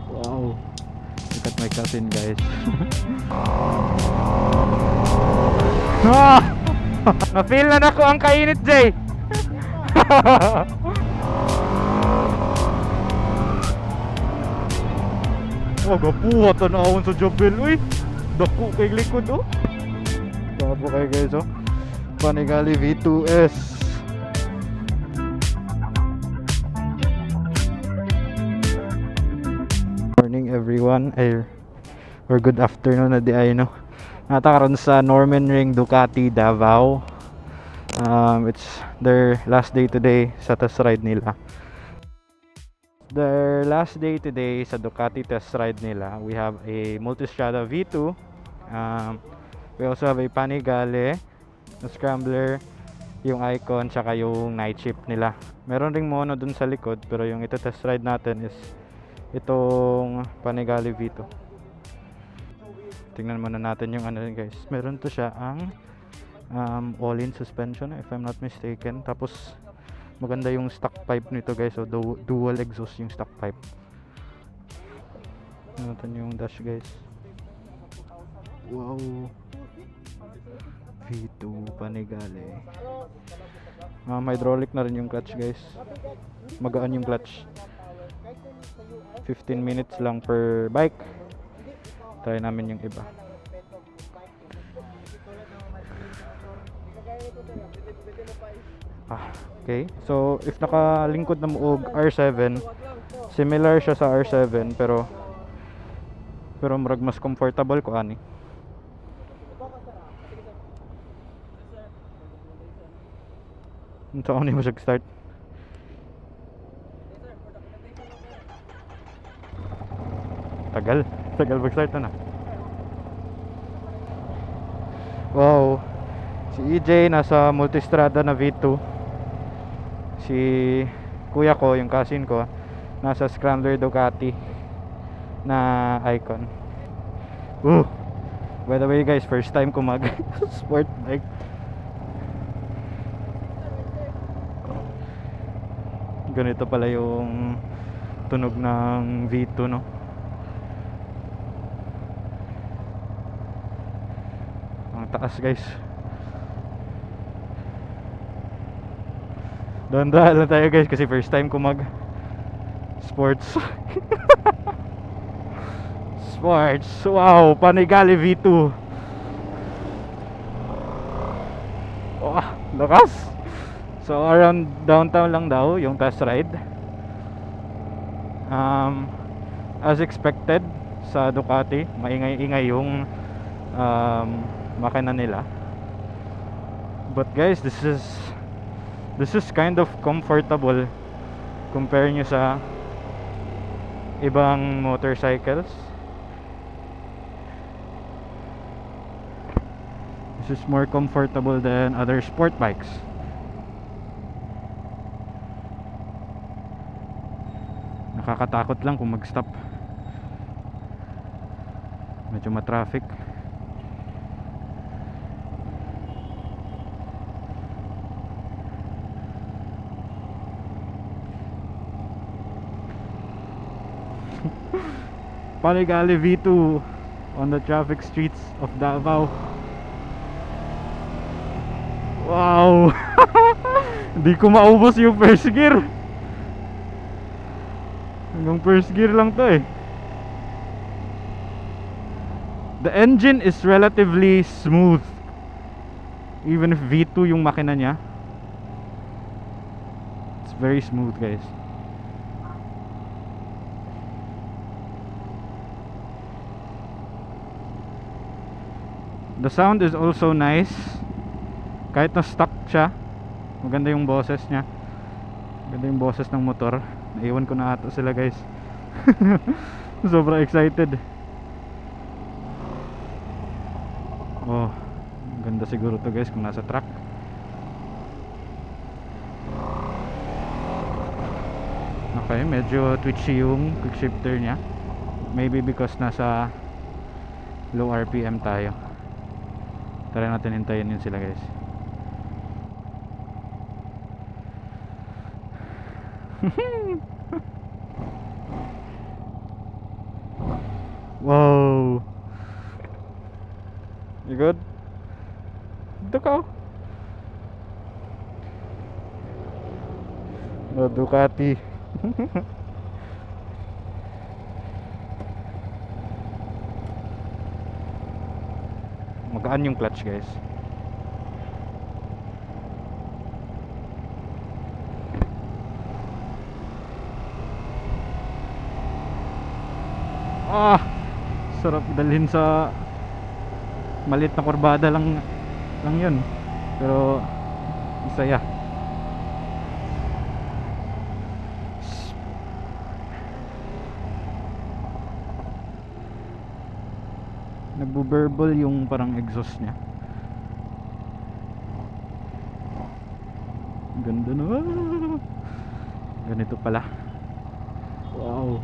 Wow, look at my cousin, guys. Ah! Na-feel na nako ang kainit, Jay. Oh, gapuha tanawon sa Jabel. Uy, dako kay likod, oh. Gabo kayo, guys, oh. Panigale V2S. Morning, everyone, or good afternoon na di ay, no. Natakaroon sa Norman Ring Ducati Davao. It's their last day today sa test ride nila. Their last day today sa Ducati test ride nila. We have a Multistrada V2. We also have a Panigale, a Scrambler, yung Icon, tsaka yung night shift nila. Meron ring mono dun sa likod, pero yung ito test ride natin is itong Panigale V2. Tingnan muna natin yung ano, guys. Meron to siya ang all-in suspension, if I'm not mistaken. Tapos maganda yung stock pipe nito, guys. So dual exhaust yung stock pipe. Natin yung dash, guys. Wow, V2 Panigale. Hydraulic na rin yung clutch, guys. Magaan yung clutch. 15 minutes lang per bike. Try namin yung iba. Okay. So if nakalingkod na mo og R7, similar siya sa R7, pero murag mas comfortable ko ani. Unsa ni mo siya start? Tagal mag-start na. Wow. Si EJ nasa Multistrada na V2. Si kuya ko, yung cousin ko, nasa Scrambler Ducati na Icon. By the way, guys, first time ko mag sport bike. Ganito pala yung tunog ng V2, no? Taas, guys. Dahan-dahan lang tayo, guys, kasi first time ko mag sports. Sports. Wow, Panigale V2. Oh, lakas. So around downtown lang daw yung test ride. As expected sa Ducati, maingay-ingay yung makina nila. But guys, this is kind of comfortable compare nyo sa ibang motorcycles. This is more comfortable than other sport bikes. Nakakatakot lang kung mag-stop. Medyo ma-traffic. Panigale V2 on the traffic streets of Davao. Wow. Hindi ko maubos yung first gear. Hanggang first gear lang to, eh. The engine is relatively smooth, even if V2 yung makina niya. It's very smooth, guys. The sound is also nice. Kahit na stuck siya, maganda yung boses niya. Maganda yung boses ng motor. Naiwan ko na ata sila, guys. Sobra excited. Oh, ganda siguro to, guys, kung nasa truck. Okay, medyo twitchy yung quick shifter niya. Maybe because nasa low RPM tayo. Tara natin hintayin yun sila, guys. Wow. You good? Dito ka. Oh, Ducati. Magaan yung clutch, guys. Ah, sarap dalhin sa maliit na kurbada lang yun. Pero masaya. Nagbo-burble yung parang exhaust niya. Ganda na. Ganito pala. Wow.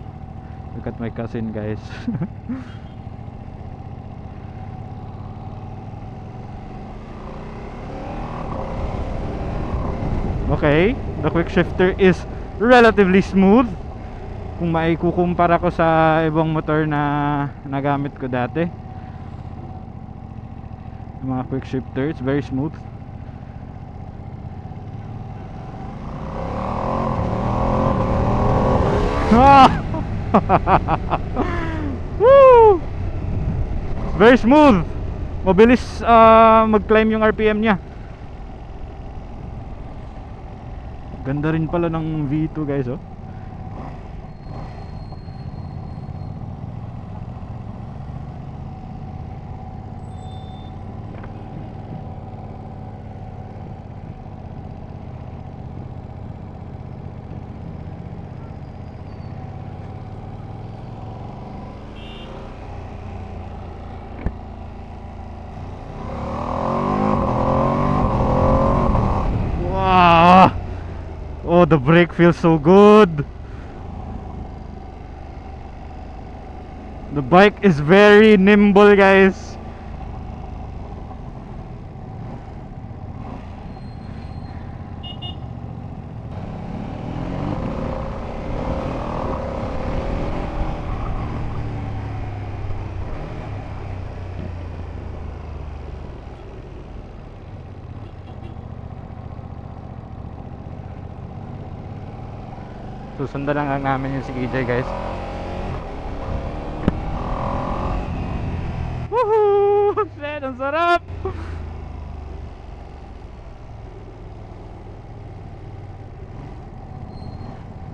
Look at my cousin, guys. Okay, the quick shifter is relatively smooth kung maikukumpara ko sa ibang motor na nagamit ko dati. Yung mga quick shifter, it's very smooth. Ah! Woo! It's very smooth. Mabilis mag-climb yung RPM niya. Ganda rin pala ng V2, guys, oh. Wow! Oh, the brake feels so good. The bike is very nimble, guys. Susundan lang namin yung si KJ, guys. Woohoo! Shit, ang sarap!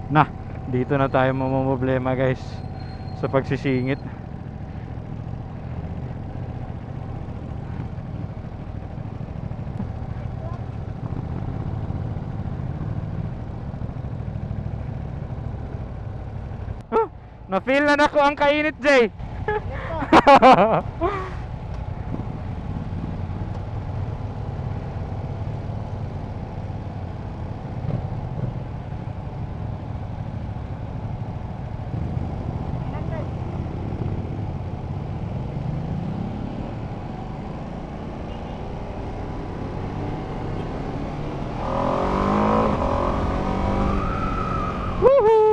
Na, dito na tayo mamumblema, guys, sa pagsisingit. Na-feel na nako ang kainit, Jay. Woohoo!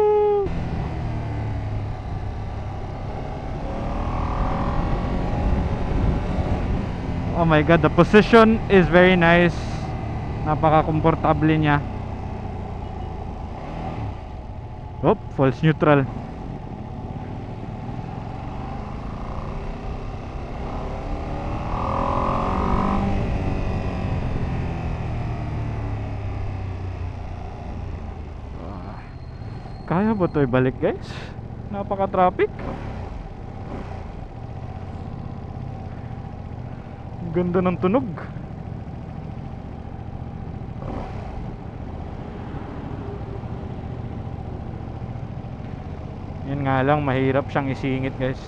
Oh my god, the position is very nice. Napaka-komportable niya. Oh, false neutral. Kaya ba ito ibalik, guys? Napaka-traffic. Ganda ng tunog. Yan nga lang, mahirap siyang isingit, guys.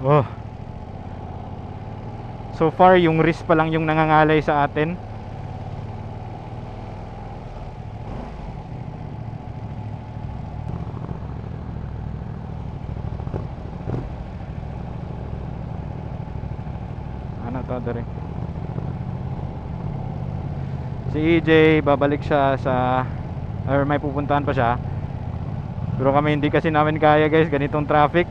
Oh. So far, yung wrist pa lang yung nangangalay sa atin. to dere. Si EJ babalik siya sa, or may pupuntahan pa siya. Pero kami hindi kasi namin kaya guys, ganitong traffic.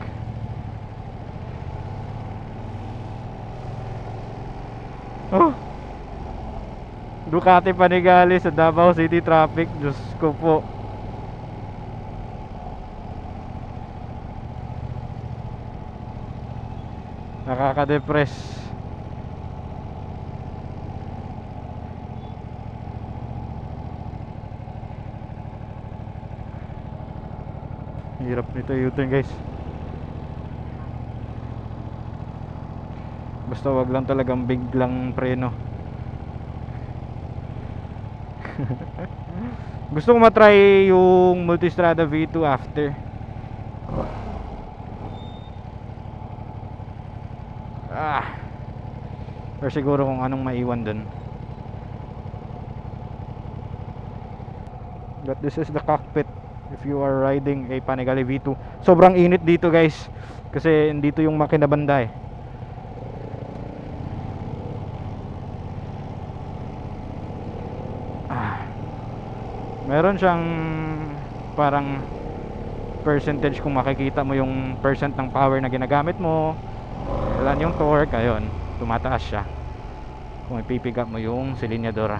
Oh, Ducati Panigale sa Davao City traffic, Diyos ko po. Nakaka-depress. Hirap nito U-turn guys. Basta wag lang talagang biglang preno. Gusto ko matry yung Multistrada V2 after. Or siguro kung anong maiwan dun. But this is the cockpit if you are riding a Panigale V2. Sobrang init dito guys, kasi dito yung makina banda eh. Meron siyang parang percentage, kung makikita mo yung percent ng power na ginagamit mo, ilan yung torque, ayun, tumataas siya kung ipipick up mo yung silinyador.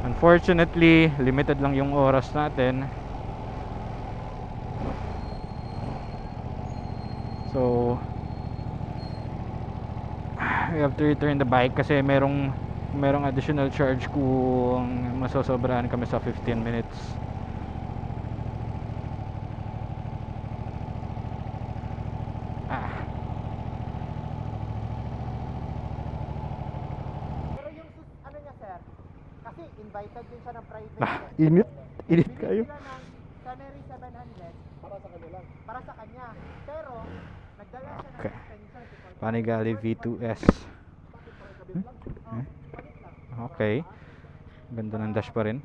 Unfortunately, limited lang yung oras natin. So we have to return the bike kasi merong additional charge kung masosobrahan kami sa 15 minutes. Pero yung ano niya sir, kasi invited din siya ng private. Init kayo. Canary 700 para sa kanila. Para sa kanya. Pero nagdala siya ng suspension. Panigale V2S. Okay. Ganda ng dash pa rin.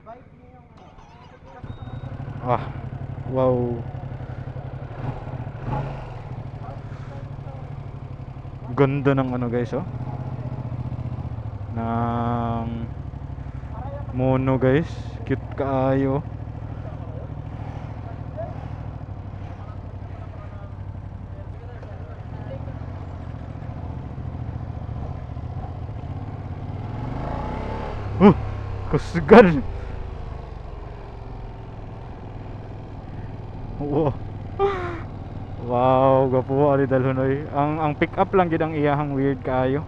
Wow. Ganda ng ano guys, oh. Ng mono guys. Cute kaayo. Kusgan. Wow. Wow, gapo ali dalhonoy. Ang pick up lang gid ang iyahang weird kaayo.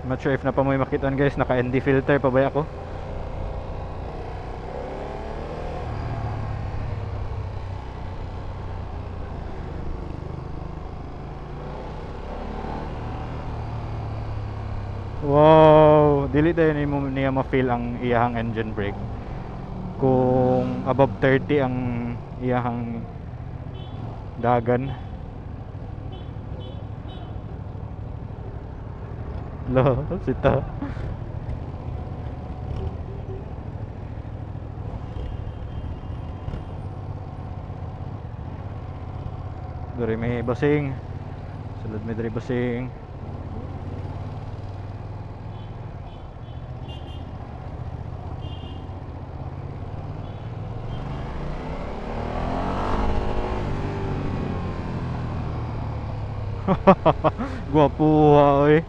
Not sure if na pa mo makitaan guys, naka ND filter pa ba ako? Wow, dili tayo niya ma-feel ang iyahang engine brake. Kung above 30 ang iyahang dagan. Lo, sita. Diri may basing. Sulod may diri basing. Gwapo oy.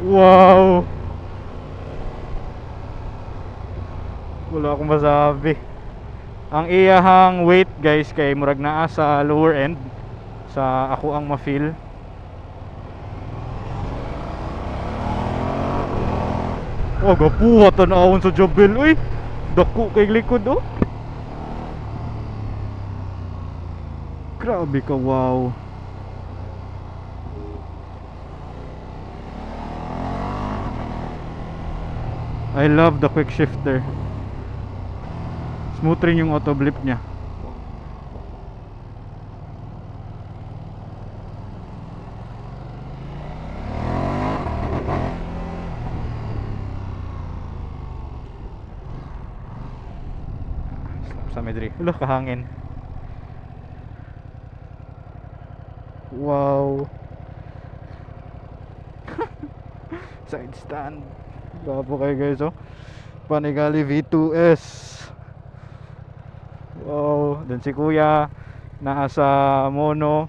Wow. Wala akong masabi. Ang iyahang weight guys kay murag naa sa lower end sa ako ang ma-feel. Oh, gapuha tanawon sa Jabel. Uy, dako kay likod oh. Grabe ka, wow. I love the quick shifter. Smooth rin yung auto blip niya. Sa medri. Ulo, kahangin. Wow. Side stand. Gwapo kayo guys, oh. Panigale V2S. Wow. Dan si kuya nasa mono.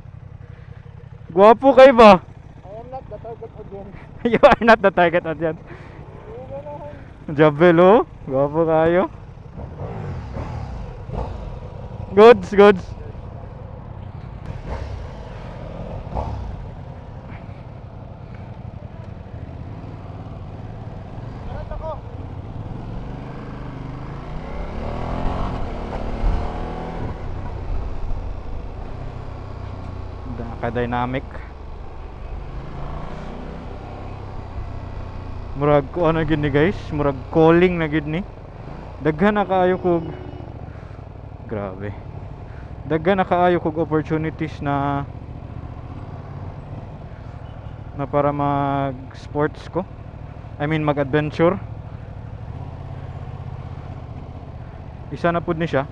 Gwapo kayo ba? I am not the target audience. You are not the target audience. Jabel, oh. Gwapo kayo. Goods, goods. Meron ako. Ka-dynamic. Murag ko ano gid ni guys, murag calling na gid ni. Daghan na kaayo kog grabe. Daghan na kaayo kog opportunities na para mag sports ko. I mean mag adventure. Isa na pud ni siya.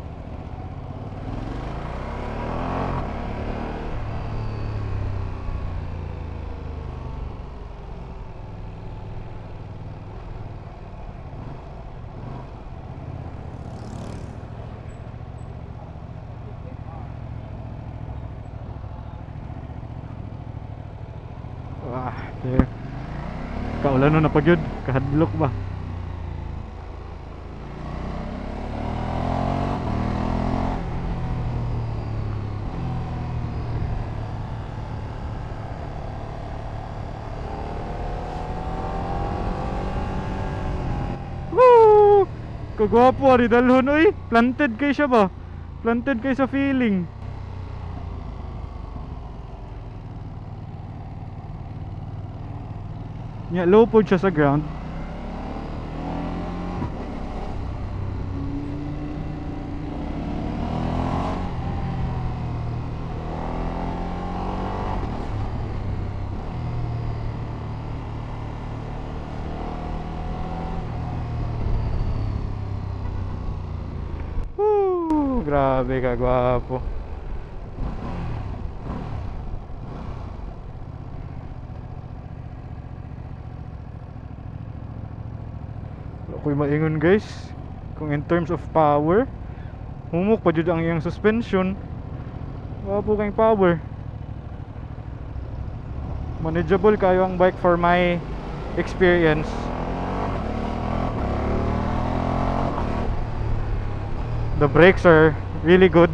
Wah, kaulan na pag yun, kahadlok ba? Woo! Kagwapo ari dalhon oy, planted kay siya ba? Planted kay sa feeling. Nya low po siya sa ground. Grabe ka gwapo. Ako'y maingon guys. Kung in terms of power, humok pa jud ang iyang suspension. Gwapo kang power. Manageable kayo ang bike for my experience. The brakes are really good.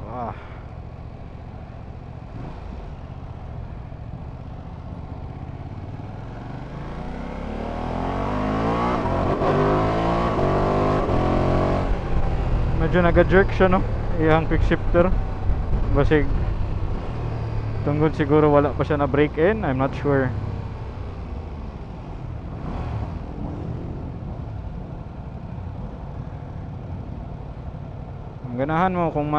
Ah. Medyo naga-jerk siya, no? Iyang quick shifter. Basig tungkol siguro wala pa siya na break in, I'm not sure. Ang ganahan mo kung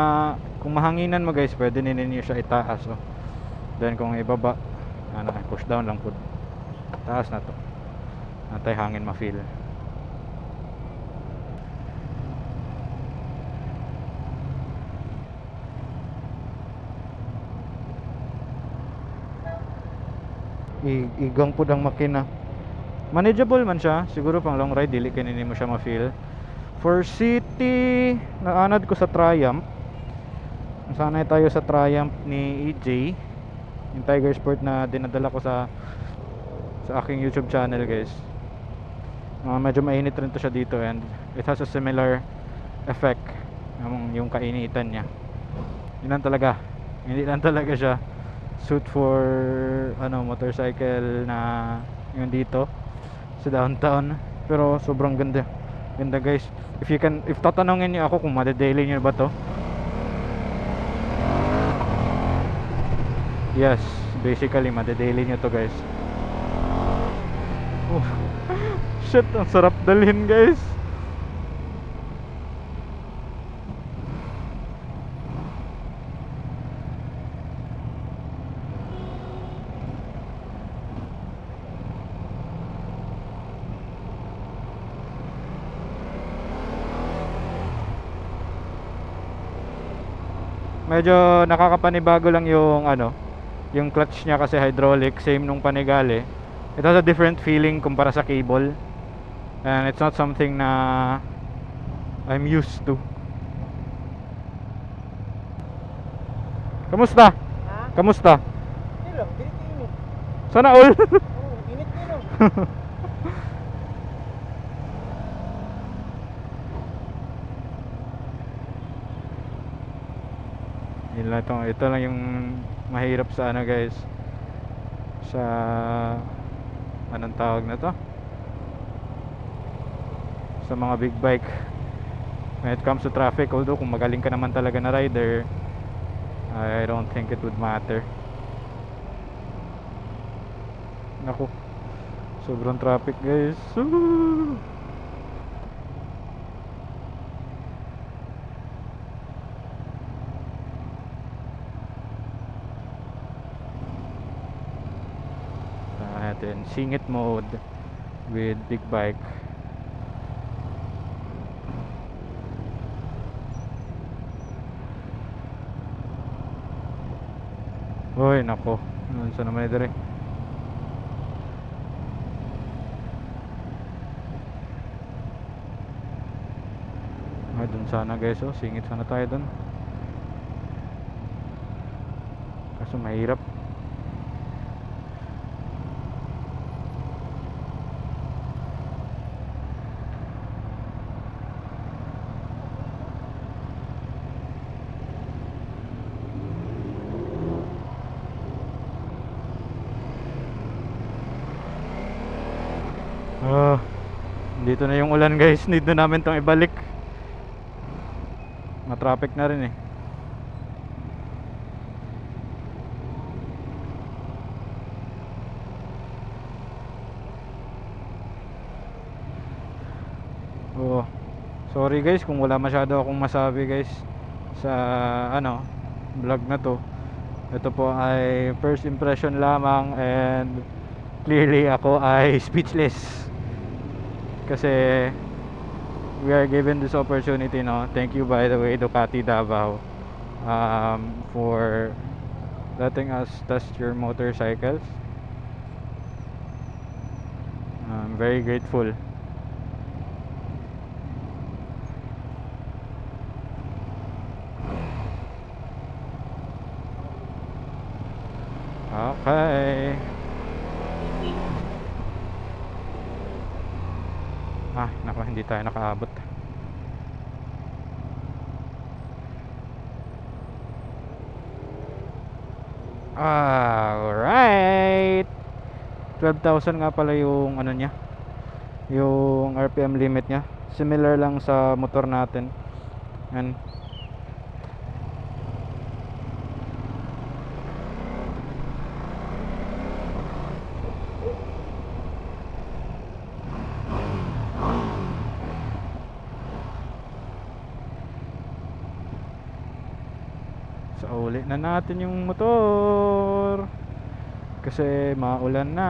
mahanginan mo guys, pwede ninyo siya itaas, oh. Then kung ibaba, ano, push down lang po. Taas na to. Natay hangin ma-feel. Igang po ang makina. Manageable man siya. Siguro pang long ride dili kay nimo siya ma-feel. For city, naanad ko sa Triumph. Sanay tayo sa Triumph ni EJ, yung Tiger Sport na dinadala ko sa aking YouTube channel guys. Medyo mainit rin to siya dito and it has a similar effect yung kainitan niya. Yun lang talaga. Hindi lang talaga siya suit for motorcycle na yun dito sa downtown, pero sobrang ganda guys. If tatanungin niyo ako kung made-daily niyo ba to, Yes, basically madedeli nyo to guys. Oh, shit, ang sarap dalhin guys. Medyo nakakapanibago lang yung yung clutch niya kasi hydraulic, same nung Panigale. It has a different feeling kumpara sa cable. And it's not something na I'm used to. Kamusta? Ha? Kamusta? Hindi lang, init. Sana all. Oo, init nyo. Ito lang yung mahirap sa guys, sa anong tawag na to, sa mga big bike when it comes to traffic. Although kung magaling ka naman talaga na rider, I don't think it would matter. Naku, sobrang traffic guys. Natin singit mode with big bike. Hoy nako, saan naman ito rin? Ay dun sana guys, oh singit sana tayo dun, kaso mahirap. Dito na yung ulan guys, need na namin tong ibalik. Matraffic na rin eh. Oh, sorry guys kung wala masyado akong masabi guys sa vlog na to. Ito po ay first impression lamang, and clearly ako ay speechless kasi we are given this opportunity, no? Thank you by the way Ducati Davao for letting us test your motorcycles. I'm very grateful. Okay. Naku, hindi tayo nakaabot. Alright, 12,000 nga pala yung niya, yung RPM limit nya. Similar lang sa motor natin. And uli na natin yung motor kasi maulan na.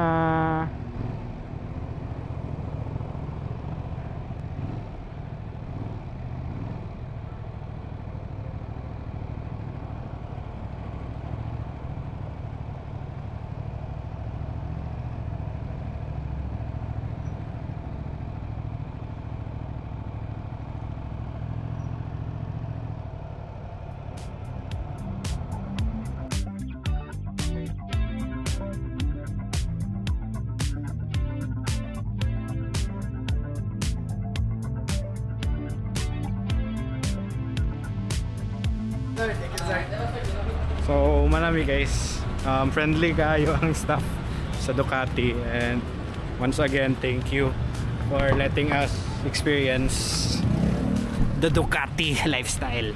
So marami guys, friendly kayo ang staff sa Ducati, and once again thank you for letting us experience the Ducati lifestyle.